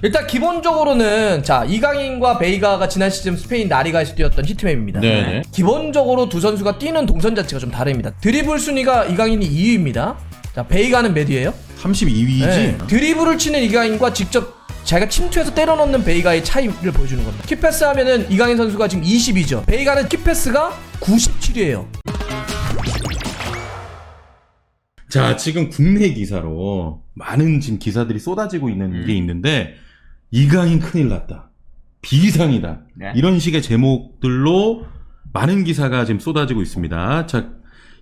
일단 기본적으로는 자 이강인과 베이가가 지난 시즌 스페인 라리가에서 뛰었던 히트맵입니다. 네. 기본적으로 두 선수가 뛰는 동선 자체가 좀 다릅니다. 드리블 순위가 이강인이 2위입니다. 자 베이가는 몇 위예요? 32위지. 드리블을 치는 이강인과 직접 자기가 침투해서 때려넣는 베이가의 차이를 보여주는 겁니다. 킥패스 하면은 이강인 선수가 지금 20위죠. 베이가는 킥패스가 97위예요. 자, 지금 국내 기사로 많은 지금 기사들이 쏟아지고 있는 게 있는데, 이강인 큰일 났다. 비상이다. 네. 이런 식의 제목들로 많은 기사가 지금 쏟아지고 있습니다. 자,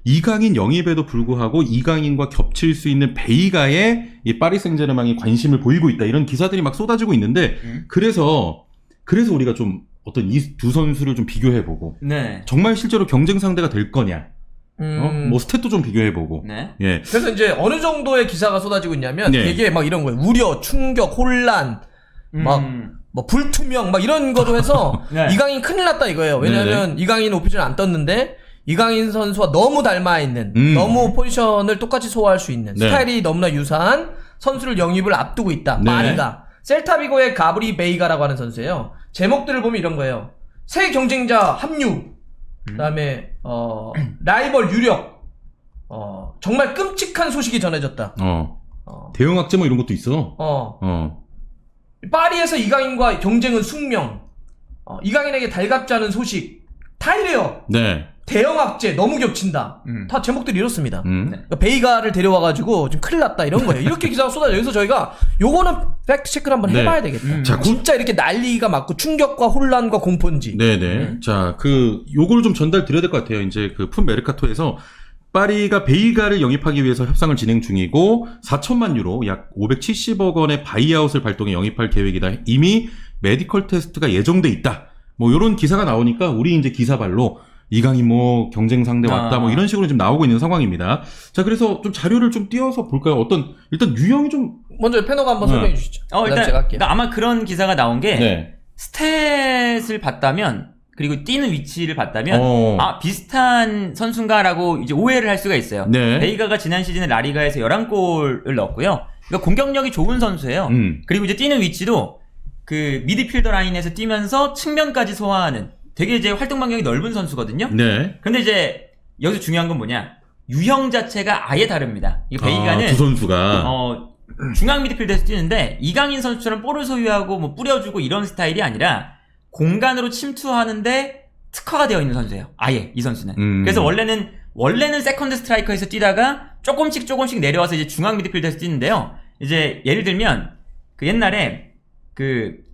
이강인 영입에도 불구하고 이강인과 겹칠 수 있는 베이가의 이 파리 생제르맹이 관심을 보이고 있다. 이런 기사들이 막 쏟아지고 있는데, 그래서 우리가 좀 어떤 이 두 선수를 좀 비교해보고, 네. 정말 실제로 경쟁 상대가 될 거냐. 뭐 스탯도 좀 비교해보고. 네. 예. 그래서 이제 어느 정도의 기사가 쏟아지고 있냐면 네. 되게 막 이런 거예요. 우려, 충격, 혼란, 막 뭐 불투명 막 이런 거로 해서 네. 이강인 큰일 났다 이거예요. 왜냐면 이강인 오피셜 안 떴는데 이강인 선수와 너무 닮아 있는 너무 포지션을 똑같이 소화할 수 있는 네. 스타일이 너무나 유사한 선수를 영입을 앞두고 있다. 네. 파리가 셀타비고의 가브리 베이가라고 하는 선수예요. 제목들을 보면 이런 거예요. 새 경쟁자 합류. 그다음에 라이벌 유력. 정말 끔찍한 소식이 전해졌다. 대형학제 뭐 이런 것도 있어. 파리에서 이강인과 경쟁은 숙명. 이강인에게 달갑지 않은 소식. 다 이래요. 네. 대형 악재 너무 겹친다. 다 제목들이 이렇습니다. 그러니까 베이가를 데려와가지고 좀 큰일 났다 이런 거예요. 이렇게 기사가 쏟아져. 여기서 저희가 요거는 팩트 체크를 한번 네. 해봐야 되겠다. 자, 진짜 이렇게 난리가 맞고 충격과 혼란과 공포인지. 네네. 자, 요거를 좀 전달 드려야 될 것 같아요. 이제 풋 메르카토에서 파리가 베이가를 영입하기 위해서 협상을 진행 중이고 4천만 유로 약 570억 원의 바이아웃을 발동해 영입할 계획이다. 이미 메디컬 테스트가 예정돼 있다. 뭐 요런 기사가 나오니까 우리 이제 기사발로 이강인 뭐 경쟁 상대 왔다 뭐 이런 식으로 지금 나오고 있는 상황입니다. 자, 그래서 좀 자료를 좀 띄워서 볼까요? 일단 유형이 좀 먼저 패너가 한번 설명해 주시죠. 일단 제가 할게요. 그러니까 아마 그런 기사가 나온 게 네. 스탯을 봤다면 그리고 뛰는 위치를 봤다면 비슷한 선수인가라고 이제 오해를 할 수가 있어요. 네. 베이가가 지난 시즌에 라리가에서 11골을 넣었고요. 그러니까 공격력이 좋은 선수예요. 그리고 이제 뛰는 위치도 그 미드필더 라인에서 뛰면서 측면까지 소화하는 되게 이제 활동 반경이 넓은 선수거든요. 네. 근데 이제 여기서 중요한 건 뭐냐? 유형 자체가 아예 다릅니다. 이 베이가는 두 선수가 중앙 미드필더에서 뛰는데 이강인 선수처럼 볼을 소유하고 뭐 뿌려주고 이런 스타일이 아니라 공간으로 침투하는데 특화가 되어 있는 선수예요. 아예 이 선수는. 그래서 원래는 세컨드 스트라이커에서 뛰다가 조금씩 내려와서 이제 중앙 미드필더에서 뛰는데요. 이제 예를 들면 그 옛날에 그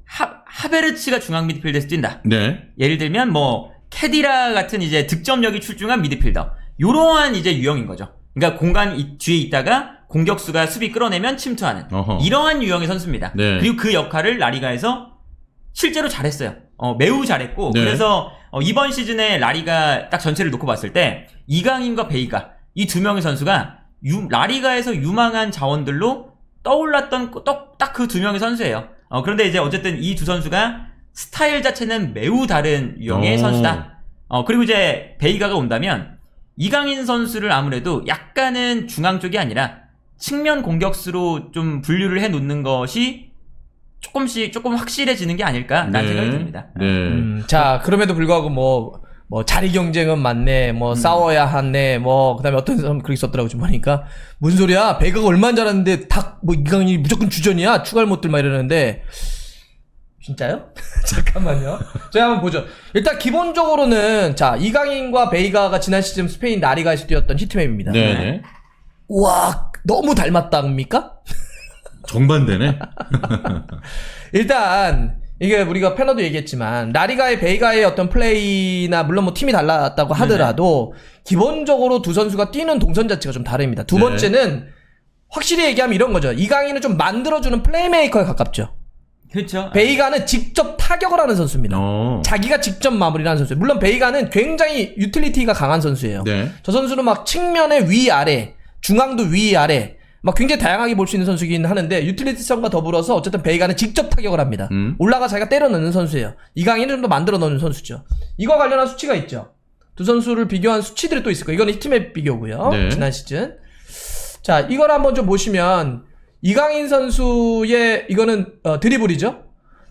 하베르츠가 중앙 미드필더에서 뛴다. 네. 예를 들면 뭐 캐디라 같은 이제 득점력이 출중한 미드필더. 요러한 이제 유형인 거죠. 그러니까 공간 뒤에 있다가 공격수가 수비 끌어내면 침투하는 이러한 유형의 선수입니다. 네. 그리고 그 역할을 라리가에서 실제로 잘했어요. 매우 잘했고 네. 그래서 이번 시즌에 라리가 딱 전체를 놓고 봤을 때 이강인과 베이가 이 두 명의 선수가 라리가에서 유망한 자원들로 떠올랐던 딱 그 두 명의 선수예요. 그런데 이제 어쨌든 이 두 선수가 스타일 자체는 매우 다른 유형의 선수다. 그리고 이제 베이가가 온다면 이강인 선수를 아무래도 약간은 중앙 쪽이 아니라 측면 공격수로 좀 분류를 해 놓는 것이 조금 확실해지는 게 아닐까라는 생각이 듭니다. 네. 자, 그럼에도 불구하고 뭐 자리 경쟁은 맞네, 싸워야 하네, 그다음에 어떤 사람 그렇게 썼더라고 좀 보니까 무슨 소리야? 베이가가 얼마나 잘하는데 이강인이 무조건 주전이야? 추가할 못들 막 이러는데 진짜요? 잠깐만요. 저희 한번 보죠. 일단 기본적으로는 자 이강인과 베이가가 지난 시즌 스페인 라리가에서 뛰었던 히트맵입니다. 네. 와 너무 닮았답니까? 정반대네. 일단 이게 우리가 패너도 얘기했지만 라리가의 베이가의 어떤 플레이나 물론 뭐 팀이 달랐다고 하더라도 기본적으로 두 선수가 뛰는 동선 자체가 좀 다릅니다. 두 번째는 확실히 얘기하면 이런 거죠. 이강인은 좀 만들어주는 플레이메이커에 가깝죠. 그렇죠. 베이가는 직접 타격을 하는 선수입니다. 자기가 직접 마무리를 하는 선수예요. 물론 베이가는 굉장히 유틸리티가 강한 선수예요. 네. 저 선수는 막 측면의 위아래, 중앙도 위아래 막 굉장히 다양하게 볼 수 있는 선수이긴 하는데 유틸리티성과 더불어서 어쨌든 베이가는 직접 타격을 합니다. 올라가 자기가 때려 넣는 선수예요. 이강인은 좀 더 만들어 넣는 선수죠. 이거 관련한 수치가 있죠. 두 선수를 비교한 수치들이 또 있을 거예요. 이거는 히트맵 비교고요. 네. 지난 시즌. 자, 이걸 한번 좀 보시면 이강인 선수의 이거는 드리블이죠.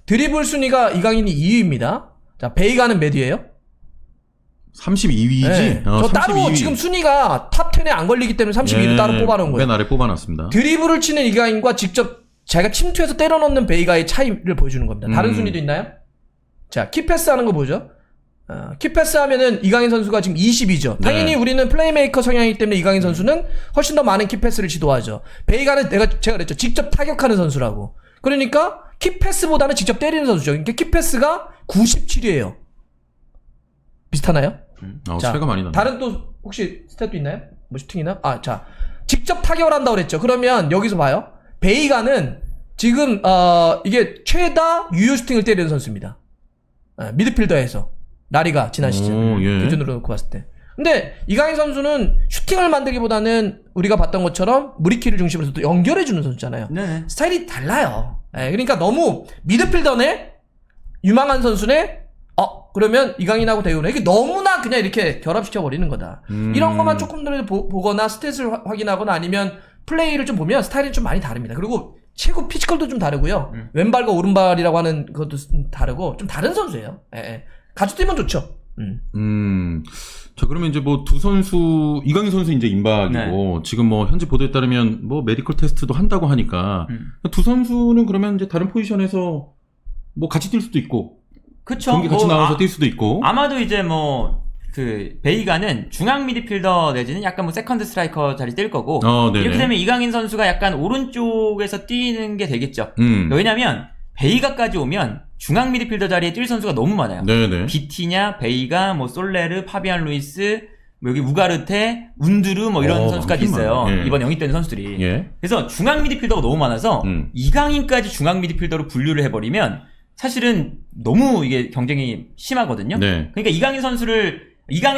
드리블 순위가 이강인이 2위입니다. 자, 베이가는 몇 위예요? 32위지? 네. 저 따로 32위. 지금 순위가 탑 10에 안 걸리기 때문에 32위를 따로 뽑아놓은 거예요. 맨 아래 뽑아놨습니다. 드리블을 치는 이강인과 직접 자기가 침투해서 때려넣는 베이가의 차이를 보여주는 겁니다. 다른 순위도 있나요? 자, 키패스 하는 거 보죠. 키패스 하면은 이강인 선수가 지금 20위죠. 당연히 네. 우리는 플레이메이커 성향이기 때문에 이강인 선수는 훨씬 더 많은 키패스를 지도하죠. 베이가는 제가 그랬죠. 직접 타격하는 선수라고. 그러니까 키패스보다는 직접 때리는 선수죠. 그러니까 키패스가 97위예요. 비슷하나요? 자, 차이가 많이 나네. 다른 또 혹시 스탯도 있나요? 뭐 슈팅이나? 자, 직접 타격을 한다고 그랬죠. 그러면 여기서 봐요. 베이가는 지금 이게 최다 유효 슈팅을 때리는 선수입니다. 미드필더에서 라리가 지난 시즌 예. 기준으로 놓고 봤을 때. 근데 이강인 선수는 슈팅을 만들기보다는 우리가 봤던 것처럼 무리키를 중심으로 또 연결해주는 선수잖아요. 네네. 스타일이 달라요. 그러니까 너무 미드필더네 유망한 선수네 그러면 이강인하고 대우네 이게 너무나 그냥 이렇게 결합시켜 버리는 거다. 이런 것만 조금 더 보거나 스탯을 확인하거나 아니면 플레이를 좀 보면 스타일이 좀 많이 다릅니다. 그리고 최고 피지컬도 좀 다르고요. 왼발과 오른발이라고 하는 것도 다르고 좀 다른 선수예요. 같이 뛰면 좋죠. 자, 그러면 이제 뭐 두 선수, 이강인 선수 이제 임박이고, 지금 뭐 현재 보도에 따르면 뭐 메디컬 테스트도 한다고 하니까, 두 선수는 그러면 이제 다른 포지션에서 뭐 같이 뛸 수도 있고, 그쵸. 경기 같이 나와서 뛸 수도 있고. 아마도 이제 베이가는 중앙 미드필더 내지는 약간 뭐 세컨드 스트라이커 자리 뛸 거고, 네네. 이렇게 되면 이강인 선수가 약간 오른쪽에서 뛰는 게 되겠죠. 왜냐면, 베이가까지 오면 중앙 미드필더 자리에 뛸 선수가 너무 많아요. 네네. 비티냐, 베이가, 뭐 솔레르, 파비안 루이스, 뭐 여기 우가르테, 운두르 뭐 이런 선수까지 많긴 있어요. 많네. 예. 이번 영입되는 선수들이. 예. 그래서 중앙 미드필더가 너무 많아서 이강인까지 중앙 미드필더로 분류를 해버리면 사실은 너무 이게 경쟁이 심하거든요. 네. 그러니까 이강인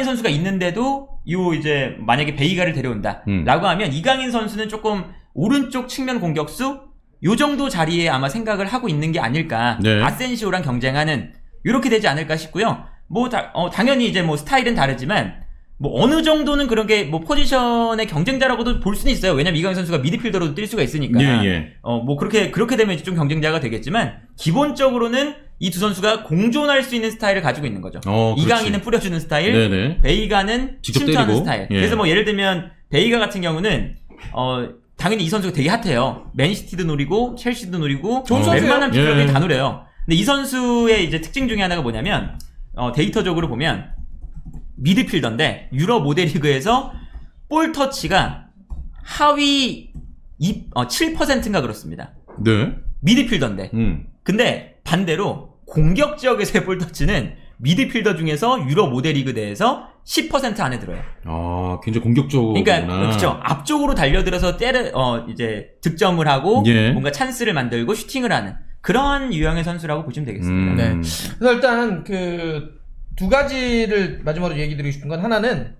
선수가 있는데도 이제 만약에 베이가를 데려온다 라고 하면 이강인 선수는 조금 오른쪽 측면 공격수 요 정도 자리에 아마 생각을 하고 있는 게 아닐까. 네. 아센시오랑 경쟁하는 요렇게 되지 않을까 싶고요. 뭐 당연히 이제 뭐 스타일은 다르지만 뭐 어느 정도는 그런 게 뭐 포지션의 경쟁자라고도 볼 수는 있어요. 왜냐면 이강인 선수가 미드필더로도 뛸 수가 있으니까. 예. 뭐 그렇게 되면 이제 좀 경쟁자가 되겠지만 기본적으로는 이 두 선수가 공존할 수 있는 스타일을 가지고 있는 거죠. 이강인은 뿌려주는 스타일, 네네. 베이가는 직접 침투하는 때리고. 스타일. 예. 그래서 뭐 예를 들면 베이가 같은 경우는 당연히 이 선수가 되게 핫해요. 맨시티도 노리고 첼시도 노리고 좋은 선수예요. 웬만한 빅클럽이 예. 다 노려요. 근데 이 선수의 이제 특징 중에 하나가 뭐냐면 데이터적으로 보면 미드필더인데 유럽 모델리그에서 볼 터치가 하위 7%인가 그렇습니다. 네. 미드필더인데. 근데 반대로 공격 지역에서의 볼 터치는 미드필더 중에서 유럽 모델리그 내에서 10% 안에 들어요. 굉장히 공격적으로. 그러니까 그렇죠. 앞쪽으로 달려들어서 이제 득점을 하고 예. 뭔가 찬스를 만들고 슈팅을 하는 그런 유형의 선수라고 보시면 되겠습니다. 네. 그래서 일단 두 가지를 마지막으로 얘기 드리고 싶은 건 하나는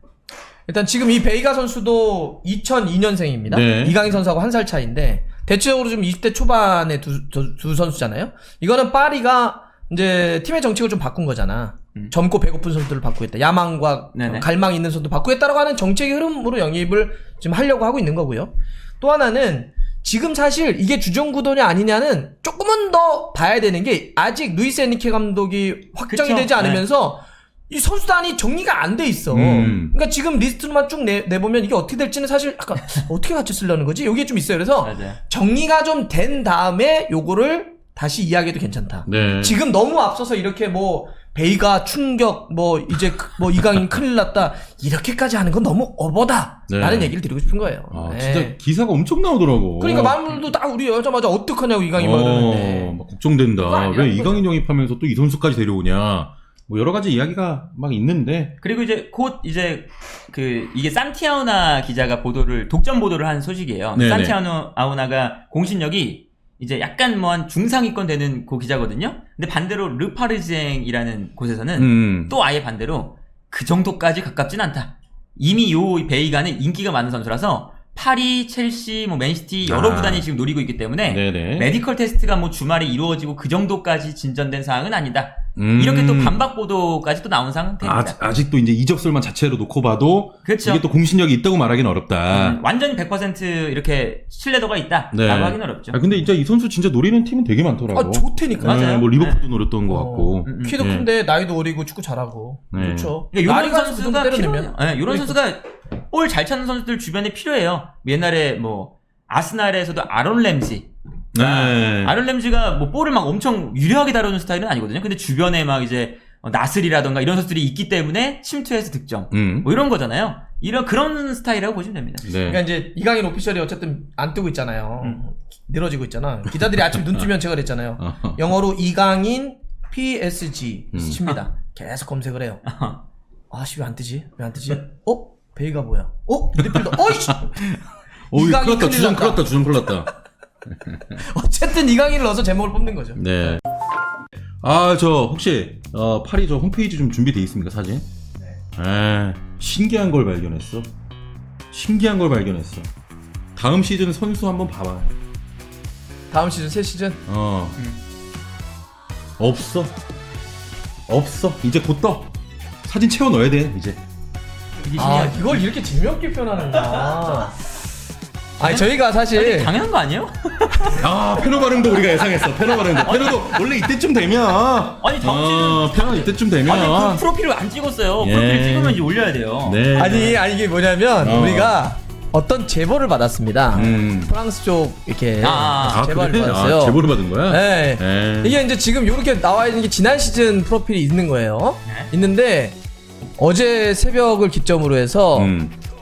일단 지금 이 베이가 선수도 2002년생입니다. 네. 이강인 선수하고 한 살 차이인데 대체적으로 지금 20대 초반의 두 선수잖아요. 이거는 파리가 이제 팀의 정책을 좀 바꾼 거잖아. 젊고 배고픈 선수들을 바꾸겠다. 야망과 네네. 갈망 있는 선수들 바꾸겠다라고 하는 정책의 흐름으로 영입을 지금 하려고 하고 있는 거고요. 또 하나는 지금 사실 이게 주전 구도냐 아니냐는 조금은 더 봐야 되는 게 아직 루이스 에니케 감독이 확정이 그쵸? 되지 않으면서 이 선수단이 정리가 안 돼 있어. 그러니까 지금 리스트만 쭉 내보면 이게 어떻게 될지는 사실 약간 어떻게 같이 쓰려는 거지? 여기에 좀 있어요. 그래서 맞아요. 정리가 좀 된 다음에 요거를 다시 이야기해도 괜찮다. 네. 지금 너무 앞서서 이렇게 베이가 충격 이강인 큰일 났다 이렇게까지 하는 건 너무 어버다 라는 얘기를 드리고 싶은 거예요. 진짜 기사가 엄청 나오더라고. 그러니까 마음도 딱 우리 여자마자 어떡하냐고 이강인 말하는데 막 걱정된다. 그거 아니야, 왜 그거. 이강인 영입하면서 또 이 선수까지 데려오냐. 뭐 여러 가지 이야기가 막 있는데. 그리고 이제 곧 이제 이게 산티아우나 기자가 독점 보도를 한 소식이에요. 네네. 산티아우나가 공신력이 이제 약간 한 중상위권 되는 그 기자거든요. 근데 반대로 르파르쟁이라는 곳에서는 또 아예 반대로 그 정도까지 가깝진 않다. 이미 요 베이가는 인기가 많은 선수라서 파리, 첼시, 맨시티 여러 구단이 지금 노리고 있기 때문에 네네. 메디컬 테스트가 주말에 이루어지고 그 정도까지 진전된 사항은 아니다. 이렇게 또 반박 보도까지 또 나온 상태입니다. 아직도 이제 이적설만 자체로 놓고 봐도 그렇죠. 이게 또 공신력이 있다고 말하기는 어렵다. 완전히 100% 이렇게 신뢰도가 있다라고 네. 하기는 어렵죠. 근데 진짜 이 선수 진짜 노리는 팀은 되게 많더라고. 아, 좋다니까. 맞아요. 뭐 리버풀도 노렸던 것 같고. 키도 예. 큰데 나이도 어리고 축구 잘하고. 네. 좋죠. 그러니까 이런 라리가 선수가 때려내면. 이런 선수가 볼 잘 찾는 선수들 주변에 필요해요. 옛날에 뭐 아스날에서도 아론 램지. 네. 아론 램지가 뭐 볼을 막 엄청 유려하게 다루는 스타일은 아니거든요. 근데 주변에 막 이제 나슬이라던가 이런 선수들이 있기 때문에 침투해서 득점. 뭐 이런 거잖아요. 그런 스타일이라고 보시면 됩니다. 네. 그러니까 이제 이강인 오피셜이 어쨌든 안 뜨고 있잖아요. 늘어지고 있잖아. 기자들이 아침 눈 뜨면 제가 그랬잖아요. 영어로 이강인 PSG 칩니다. 계속 검색을 해요. 아씨 왜 안 뜨지? 왜 안 뜨지? 베이가 뭐야? 미드필더. 어이씨. 이강인 큰일 났다. 큰일 주전 났다. 큰일 났다. 주전 큰일 났다. 어쨌든 이강인을 넣어서 제목을 뽑는 거죠. 네. 저 혹시 파리 저 홈페이지 좀 준비돼 있습니까, 사진? 네. 신기한 걸 발견했어. 신기한 걸 발견했어. 다음 시즌 선수 한번 봐봐. 다음 시즌 새 시즌. 없어. 이제 곧 떠. 사진 채워 넣어야 돼, 이제. 이게 아 신기하죠. 이걸 이렇게 재미없게 표현하는구나. 아니 저희가 사실 당연한 거 아니에요? 페노 반응도 우리가 예상했어. 페노 페노도 원래 이때쯤 되면. 아니 다음 시즌 페노 이때쯤 되면. 아니 그 프로필을 안 찍었어요. 예. 프로필 찍으면 이제 올려야 돼요. 네. 아니 이게 뭐냐면 우리가 어떤 제보를 받았습니다. 프랑스 쪽 이렇게 제보를 그래? 받았어요. 제보를 받은 거야? 네. 네. 이게 이제 지금 이렇게 나와 있는 게 지난 시즌 프로필이 있는 거예요. 네. 있는데 어제 새벽을 기점으로 해서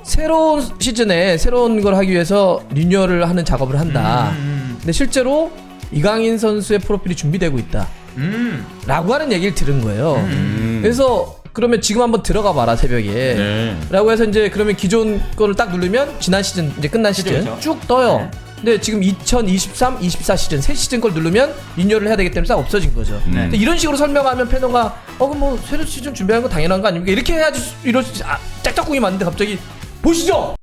새로운 시즌에 새로운 걸 하기 위해서 리뉴얼을 하는 작업을 한다. 근데 실제로 이강인 선수의 프로필이 준비되고 있다. 라고 하는 얘기를 들은 거예요. 그래서 그러면 지금 한번 들어가 봐라 새벽에. 네. 라고 해서 이제 그러면 기존 거를 딱 누르면 지난 시즌 이제 끝난 시즌 그죠. 쭉 떠요. 네. 근데 지금 2023, 24 시즌 새 시즌 걸 누르면 리뉴얼을 해야 되기 때문에 싹 없어진 거죠. 근데 이런 식으로 설명하면 패너가 그럼 뭐 새로 시즌 준비하는 거 당연한 거 아닙니까? 이렇게 해야지 이러지 짝짝꿍이 맞는데 갑자기 보시죠.